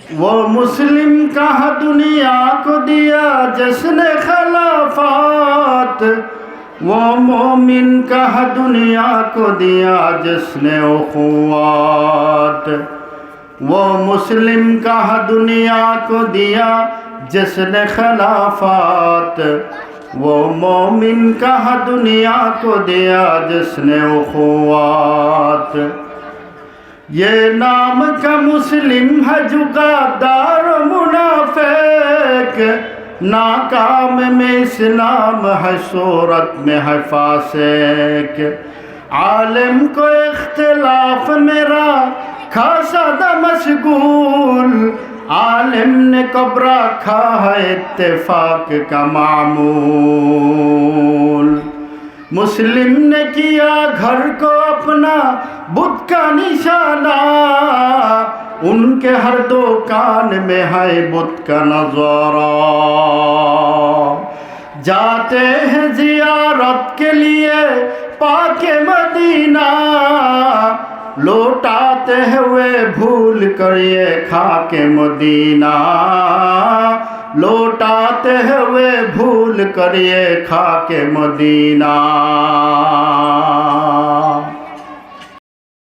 वो मुस्लिम कहाँ दुनिया को दिया जिसने खिलाफत, वो मोमिन कहाँ दुनिया को दिया जिसने उखुवत। वो मुस्लिम कहाँ दुनिया को दिया जिसने खिलाफत, वो मोमिन कहाँ दुनिया को दिया जिसने उखुवत। ये नाम का मुस्लिम है जुगादार मुनाफिक, नाकाम में इस्लाम है सूरत में है फासिक। आलिम को इख्तिलाफ मेरा खासा दा मशगूल, आलिम ने कब रखा है इत्तेफाक का मामूल। मुस्लिम ने किया घर को अपना बुत का निशाना, उनके हर दुकान में है बुत का नजारा। जाते हैं जियारत के लिए पाके मदीना, लौटाते हुए भूल कर ये खाके मदीना, लौटाते हुए भूल कर ये खाके मदीना।